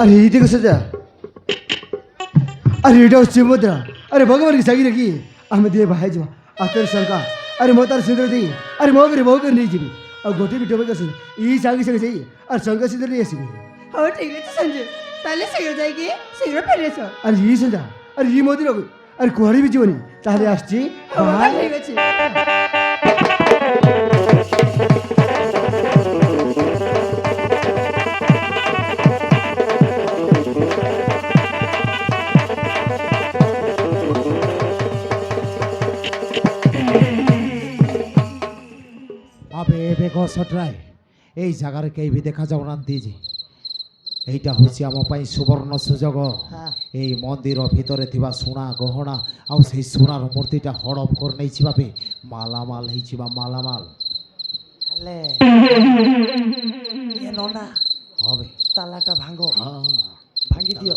আরে এই দেখো সাজা, আরে এটা হচ্ছে মুদ্রা। আরে ভগবান কি সাগি নাকি আমি দিয়ে ভাই যাবা আতের সরকার। আরে মো তার সিঁদুর দিই, আরে মো করে বউ করে নিয়ে যাবি আর গোটি বিটে বই গেছে ই সাগি সাগি যাই আর সরকার সিঁদুর নিয়ে আসবি। ହଉ ଠିକ ଅଛି ସଞ୍ଜୁ, ତାହେଲେ ଶୀଘ୍ର ଯାଇକି ଶୀଘ୍ର ଫେରି ଆସ। আরে ই সাজা, আরে ই মদির আরে কুয়ারি বি জীবনী তাহলে আসছি ହଉ ভাই। ତାହେଲେ ଠିକ ଅଛି। আবে বেগ সটরাই এই জায়গার কেই বি দেখা যাও না দিজি। এইটা হচ্ছে আমার পাই সুবর্ণ সুযোগ। এই মন্দির ভিতরে থিবা সোনা গহনা আউ সেই সোনার মূর্তিটা হড়প করে নেইছি বাবে মালামাল হইছি বা মালামাল ହେଲେ ଇଏ ନନା হবে। ତାଲାଟା ଭାଙ୍ଗ, হ্যাঁ ଭାଙ୍ଗି ଦିଅ।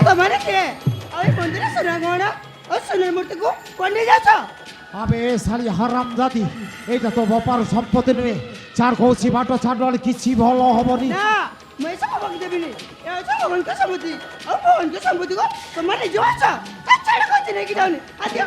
ତମମାନେ କିଏ? ଆଉ ଏ ମନ୍ଦିର ସୁନା ଗହଣା ଆଉ ସୁନାର ମୂର୍ତ୍ତିକୁ କୁଆଡ଼େ ନେଇ ଯାଉଛ? আবে শালি হারাম জাতি, এইটা তো বাপার সম্পত্তি নয়। চার কৌশি বাট ছাড়লে কিছু ভালো হবনি। ନା ମୁଁ ଏସବୁ ଭଙ୍ଗି ଦେବିନି। ଏ ହଉଛି ଭଗବାନଙ୍କ ସମ୍ପତ୍ତି, ଆଉ ଭଗବାନଙ୍କ ସମ୍ପତ୍ତିକୁ ତମମାନେ ନିଜେ ଆଛ। ଛାଡ଼ କହୁଛି ନେଇକି ଯାଉନି। ଆଦି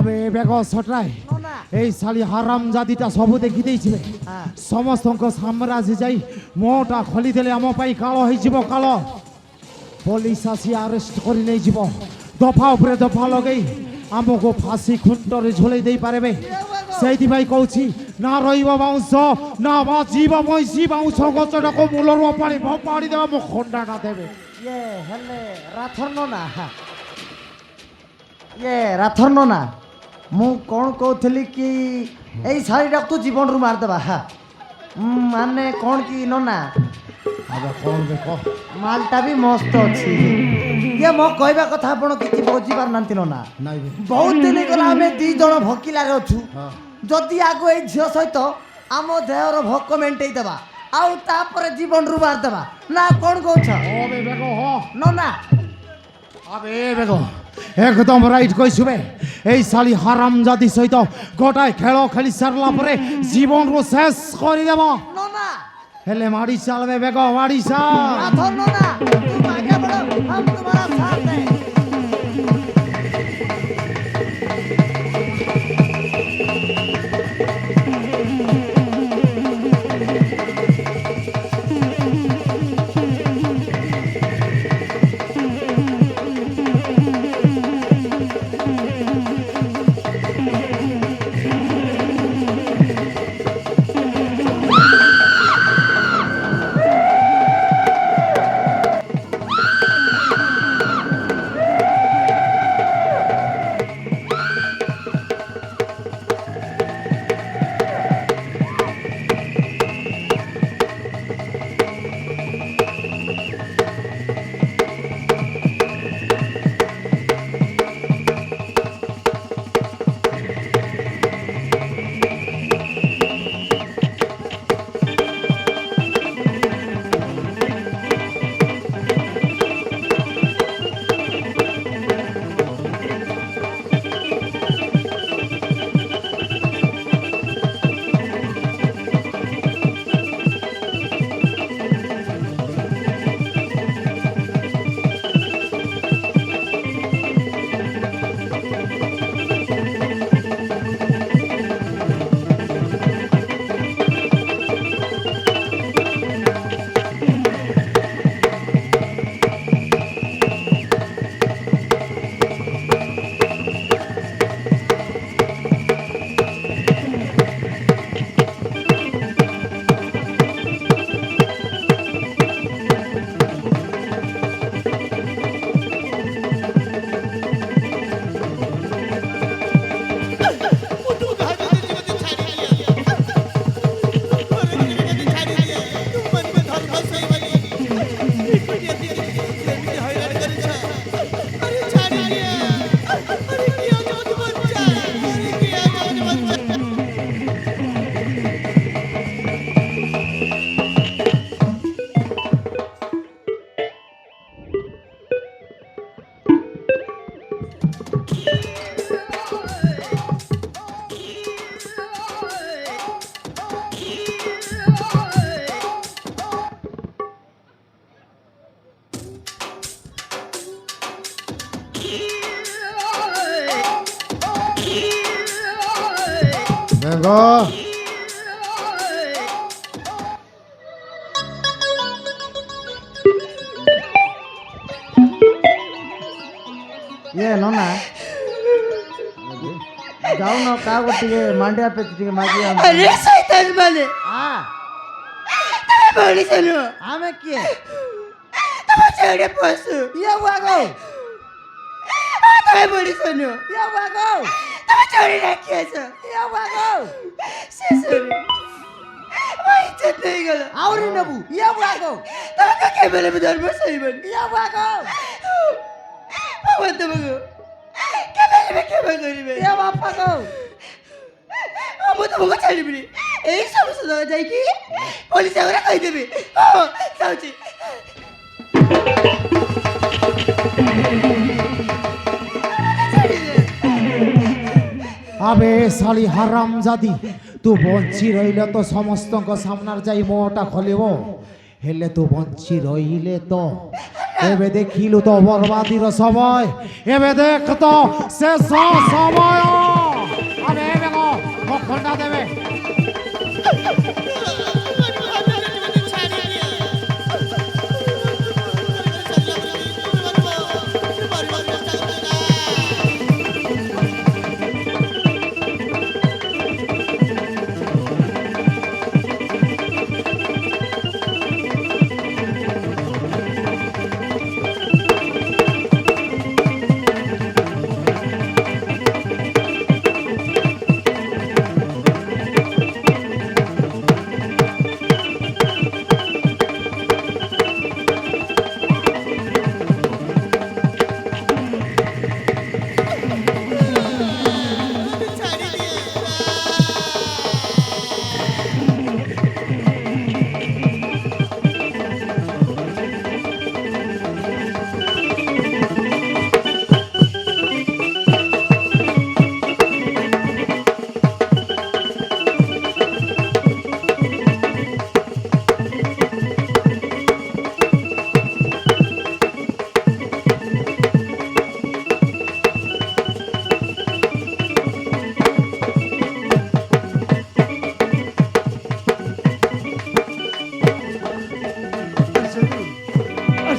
আবে বেগ সটরাই এই শালি হারাম জাতিটা সবু দেখি দেইছিবে। সমস্তଙ୍କ সাম্রাজ্য যাই মোটা খলি দেলে আম পাই কাল হইଯିବ কাল। পুলিশ আসি আরেস্ট করে নেই যাব। দফা উপরে দফা লগাই আমକୁ ফাঁসি খুঁটরে ঝুলাই দেই পারবে। সেইথিপাই কହୁছি না রইব বাউঁশ না বাঁচিব মইଁଷି বাউঁশ গছটাকে মূলରୁ অপাড়ি ফোপাড়ি দেবা ମୋ ଖଣ୍ଡାଟା ଦେବେ। ଇଏ ହେଲେ ରାଥର ନନା, ଇଏ ରାଥର ନନା, ମୁଁ କ'ଣ କହୁଥିଲି କି ଏଇ ଶାଢ଼ୀଟାକୁ ତୁ ଜୀବନରୁ ମାରିଦେବା। ମାନେ କ'ଣ କି ନନା, আবে কোন দেখো ମାଲଟା ବି ମସ୍ତ ଅଛି। ଇଏ ମୋ କହିବା କଥା ଆପଣ କିଛି ବୁଝିପାରୁନାହାନ୍ତି ନନା। নাই বে ବହୁତ ଦିନ ଗଲା ଆମେ 2 ଜଣ ଭକିଲାରେ ଅଛୁ। হ্যাঁ ଯଦି ଆଗ ଏଇ ଝିଅ ସହିତ ଆମ ଦେହର ଭୋକ ମେଣ୍ଟେଇ ଦେବା ଆଉ ତାପରେ ଜୀବନରୁ ମାରିଦେବା ନା କ'ଣ କହୁଛ ওবে বেগ হ ନନା? আবে বেগ একদম রাইট কইছুবে। এই শালি হারাম জাতি সহিত গোটায় খেল খেলি সারলা পরে জীবনরু শেষ করে দেব। ନନା হেলে মারি চালবে বেগ মারি চাল। राठौर नोना, तुम आगे बढ़ो, हम तुम्हारा साथ हैं। দেখো ଇଏ ନନା ଯାଉନ କାହାକୁ ଟିକେ ମାଣ୍ଡିଆ ପେଚି ଟିକେ ମାଗି अरे शैतान माने तमे मଣିଷ ନୁହଁ ଆମେ କିଏ ତମେ ଛେଳି ପଶୁ ଇଏ ବାଗ ତମେ ମଣିଷ ନୁହଁ ଇଏ ବାଗ ତମେ ଛେଳି ରାକ୍ଷସ ଇଏ ବାଗ ଶେଷରେ ମୋ ଇଜ୍ଜତ ନେଇଗଲ ଆହୁରି ନେବୁ ଇଏ ବାଗ ତମକୁ କେବେ ବି ଧର୍ମ ସହିବନି ଇଏ ବାଗ ଭଗବାନ ତମକୁ କେବେ ବି କ୍ଷମା କରିବେ ଇଏ ବାପା ଗୋ ମୁଁ ତମକୁ ଛାଡ଼ିବିନି ଏଇ ସମସ୍ତ ଯାଇକି ପୋଲିସ ଆଗରେ କହିଦେବି ହଁ ଯାଉଛି আবে শালি হারাম জাদি তু বঞ্চি রইলে তো সমস্ত সামনার যাই মোটা খলিব হেলে তু বঞ্চি রইলে তো এবে দেখিলু তো বরবাদির সময় এবে দেখ তো শেষ সময় আবে এবে গো খন্ডা দেবে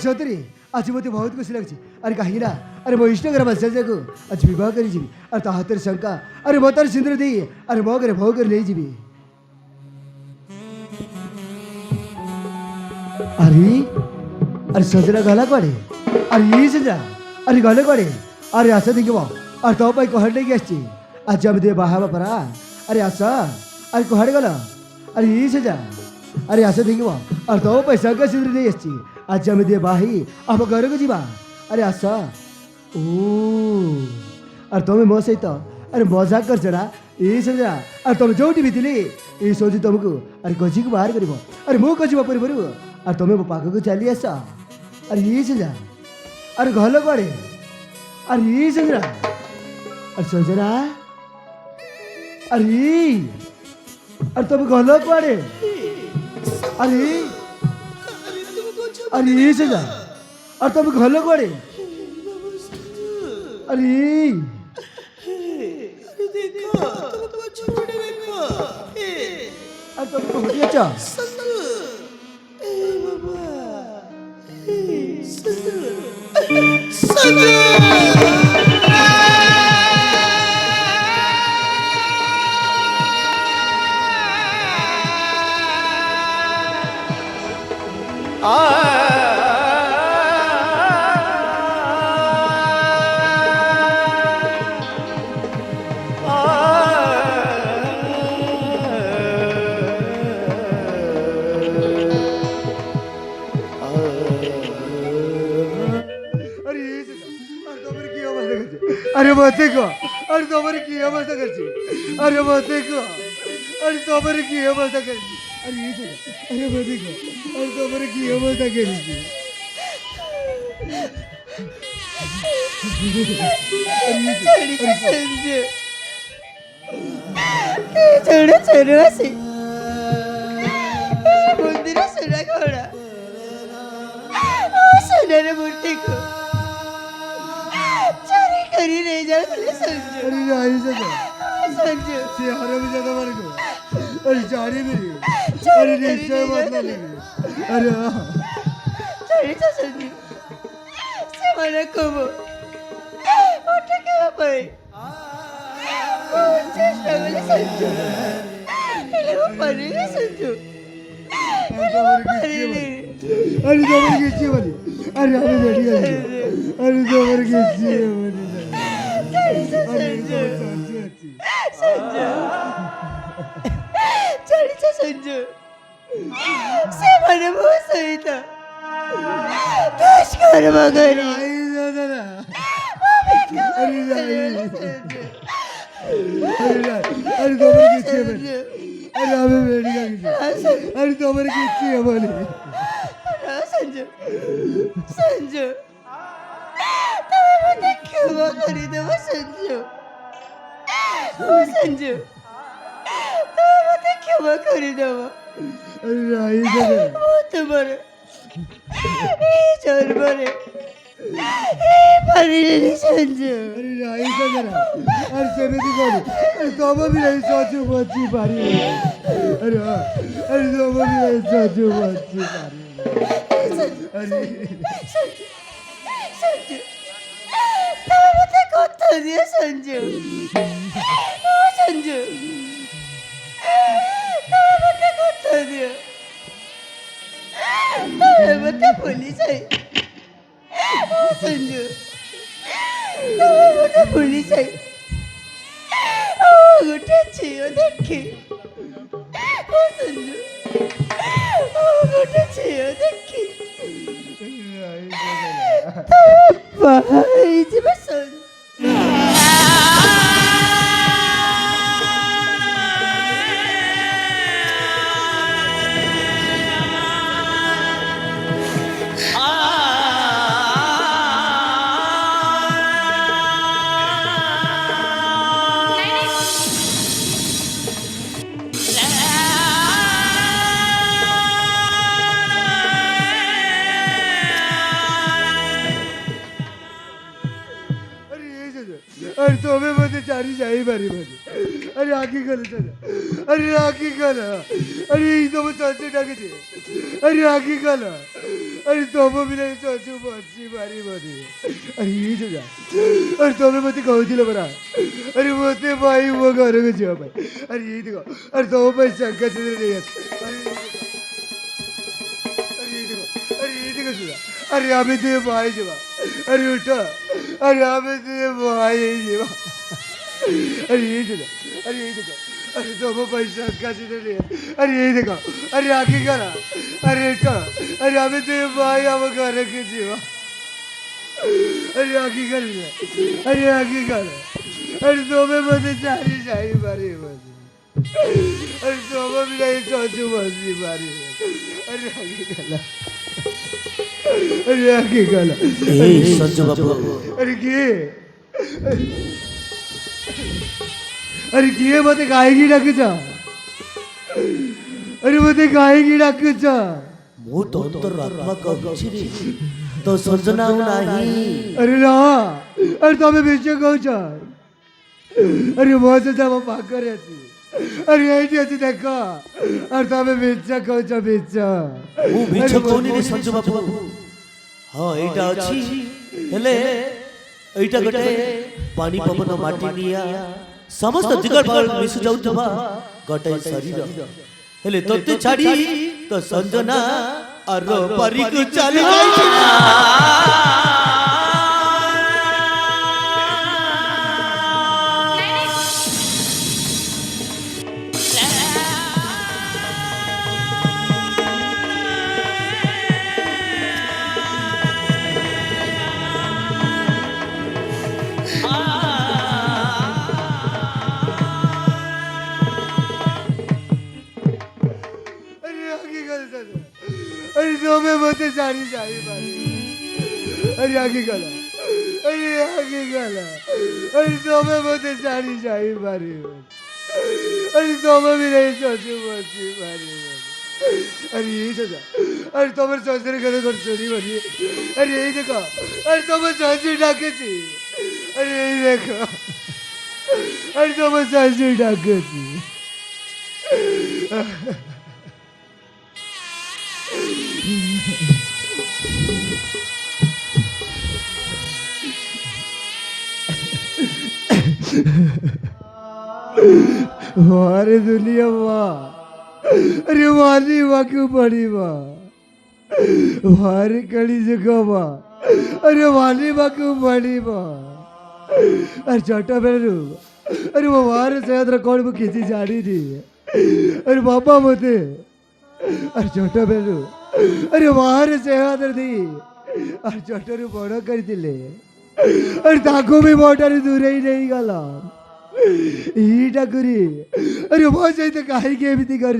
ସତରେ ଆଜି ମୋତେ ବହୁତ ଖୁସି ଲାଗୁଛି ଆରେ କାହିଁକି ନା ଆରେ ମୋ ଇଷ୍ଟଗ୍ରାମ ଯାକୁ ଆଜି ବିବାହ କରିଯିବି ଆରେ ତା ହାତରେ ଶଙ୍କା ଆରେ ମୋ ତାର ସିନ୍ଦୁର ଦେଇ ଆରେ ମୋ ଘରେ ଭୋଗ କରି ନେଇଯିବି ଆରେ ଆରେ ସଜନା ଗଲା କୁଆଡ଼େ ଆରେ ଇ ସଜା ଆରେ ଗଲେ କୁଆଡ଼େ ଆରେ ଆସ ଦେଖିବ ଆରେ ତୋ ପାଇଁ କୁଆଡ଼େ ନେଇକି ଆସିଛି ଆଜି ଆମେ ଟିକେ ବାହା ହେବା ପରା ଆରେ ଆସ ଆରେ କୁଆଡ଼େ ଗଲ ଆରେ ଇ ସଜା ଆରେ ଆସ ଦେଖିବ ଆରେ ତୋ ପାଇଁ ଶଙ୍କା ସିନ୍ଦୁର ନେଇ ଆସିଛି आज आम दिए बाही आम घर को जीवा अरे आस ओ अरे तुम्हें मो सहित अरे मजाक कर ये सजा अरे तुम जो भी थी ये सोची तुमको अरे कजी को बाहर कर अरे मु कजी बापर अरे तुम्हें मो पाख को चली आस अरे ये सजा अरे गल कड़े अरे ये सजरा अरे सजरा अरे तुम गल कड़े अरे अरे ये सजा और तुम घर कड़े अरे अरे तुम घटिया चा अरे मते को अरे तुम्हारे की अवस्था करছি अरे मते को अरे तुम्हारे की अवस्था करছি अरे ये अरे मते को अरे तुम्हारे की अवस्था करছি छोड़ो छोड़ो से मंदिर सुना घोड़ा सोनार मूर्ति को चोरी करी नहीं जाओ बोले समझो अरे नहीं सका संजू সে হারামি জাদা মারে গো আরে জানি মেরে আরে নিশ্চয় বদলা লেগে আরে ছাড়িয়েছে संजू সে মানে কবো ওটা কে ব্যাপারে চেষ্টা করলে संजू এলে পারিনি संजू পারিনি আরে তোমার গেছি বলি আরে আমি বেরিয়ে গেছি আরে তোমার গেছি বলি ছাড়িয়েছে संजू সে মানে বহু সহিতা দোষ করব গরি আই দাদা না আরে তোমার গেছি বলি আরে আমি বেরিয়ে গেছি আরে তোমার গেছি বলি संजू संजू তুমি মতে ক্ষমা করে দেবো संजू ও संजू তুমি মতে ক্ষমা করে দেবো আরে আই দাদা ও তোমার এই জন্মরে এই পারিনি संजू अरे राई का जरा अरे सेने दी कोनी अरे तोबा भी नहीं सोचो बच्ची पारी अरे हाँ अरे तोबा भी नहीं सोचो बच्ची पारी अरे संजू তুমি মতে কথা দিয়ে संजू ও संजू তুমি মতে কথা দিয়ে তুমি মতে ভুলি যাই ও संजू তুমি মতে ভুলি যাই ও উঠেছি ও দেখি ও संजू ও উঠেছি ও দেখি ভাই যাবে संजू अरे तुम्हें मुझे चारी चाहिए बारी बारी अरे आगे कर चला अरे आगे कर अरे ये तो मैं चाची डाके थी अरे आगे कर अरे तुम्हें भी नहीं चाचू बच्ची बारी बारी अरे ये चला अरे तुम्हें मुझे कहो थी लबरा अरे मुझे भाई वो करो के जाओ भाई अरे ये देखो अरे तुम्हें भाई शंकर से नहीं है अरे ये देखो सुना अरे अभी तो भाई जवा अरे उठा अरे अभी तो भाई जवा अरे ये देखो अरे ये देखो अरे तो वो पैसा कैसे दे रहे अरे ये देखो अरे आगे करा अरे उठा अरे अभी तो भाई अब घर के जीवा अरे आगे कर अरे आगे कर अरे तो मैं मुझे चारी चाहिए बारी बारी अरे तो मैं भी नहीं सोचू बसी बारी अरे आगे करा अरे आगे गाला এই সঞ্জু বাবু अरे किए अरे किए मते गाएगी डाके जा अरे मते गाएगी डाके जा ମୁଁ ତ ଅନ୍ତରାତ୍ମା କହୁଛି ରେ ତ ସର୍ଜନା ଆଉ ନାହିଁ अरे ना अरे तुम्हें बेचे कहो जा अरे बहुत से जब पाक कर रहती अरे यही अच्छी देखा अरे तुम्हें बेचा कहो जा बेचा ମୁଁ ମିଛ କହୁନି ରେ ସଞ୍ଜୁ ବାବୁ ହଁ ଏଇଟା ଅଛି ହେଲେ ଏଇଟା ଗୋଟେ ପାଣି ପବନ ମାଟି ନିଆ ସମସ୍ତ ଦିଗର ଭାଗ ମିଶି ଯାଉଥିବା ଗୋଟେ ଶରୀର ହେଲେ ତତେ ଛାଡ଼ି ତ ସଞ୍ଜନା ଆର ପାରିକୁ ଚାଲି ଯାଇଛି ନା अरे तो मैं बोलते सारी सारी बारी अरे आगे गला अरे आगे गला अरे तो मैं बोलते सारी सारी बारी अरे तो मैं भी नहीं सोचू बच्ची बारी अरे यही सोचा अरे तो मैं सोचने के लिए छोड़ी बनी अरे यही देखो अरे तो मैं सोच डाके थी अरे यही देखो ଆରେ ତମ ଶାଶୁ ଡାକୁଛି। अरे दुनिया माँ अरे मानी माँ क्यों पड़ी माँ मारी कड़ी जगह माँ अरे मानी माँ क्यों पड़ी माँ अरे छोटा बेरू अरे वो मारे से कौन वो किसी जानी थी अरे पापा मते अरे छोटा बेरू अरे मारे से थी अरे छोटा रू बड़ कर दिले अरे ताको भी मोटर दूर ही नहीं गला ईटाकुरी अरे मो सहित कहीं एमती कर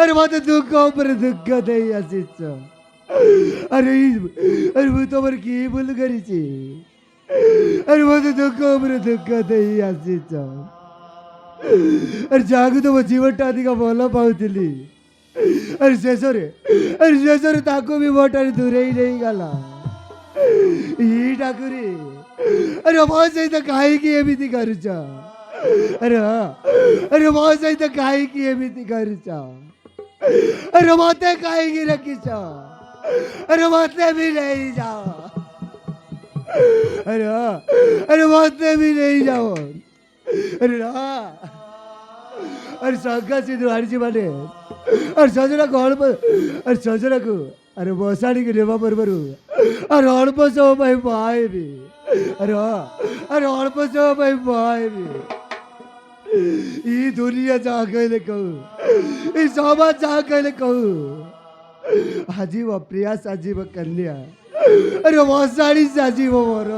अरे मत दुख उपर दुख दे आसीच अरे अरे मु तुम कि भूल कर अरे मत दुख उपर दुख दे आसीच अरे जागू तुम जीवनटा अधिक भल पाऊली अरे शेष ताको भी मोटर दूर ही नहीं गला ईटाकुरी अरे मो सहित कहीं एमती कर अरे मो सहित कहीं एमती कर अरे मत कहीं रखीच अरे मत भी नहीं जाओ अरे मत भी नहीं जाओ अरे अरे संगा सिद्धू हाड़ी माने अरे सजना को अरे सजना को अरे बसाड़ी के नेवा परबरू अरे अल्प समय पाएबी अरे अल्प समय पाएबी ई दुनिया जा कहले कहू ई समाज जा कहले कहू आजीव प्रिया साजीव कन्या अरे बसाड़ी साजीव मोर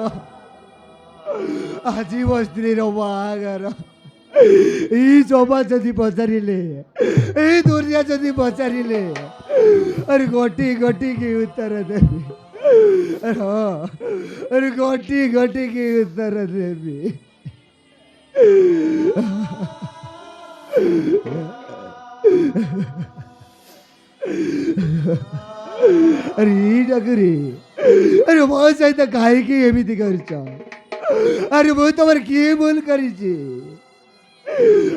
आजीव स्त्री रो बागर ई समाज जदि पचारिले ई दुनिया जदि पचारिले अरे गोटी गोटी की उत्तर देवी अरे गोटी गोटी की उत्तर देवी अरे डगरी अरे मो सहित कहीं एमती कर अरे मु तुम कि भूल कर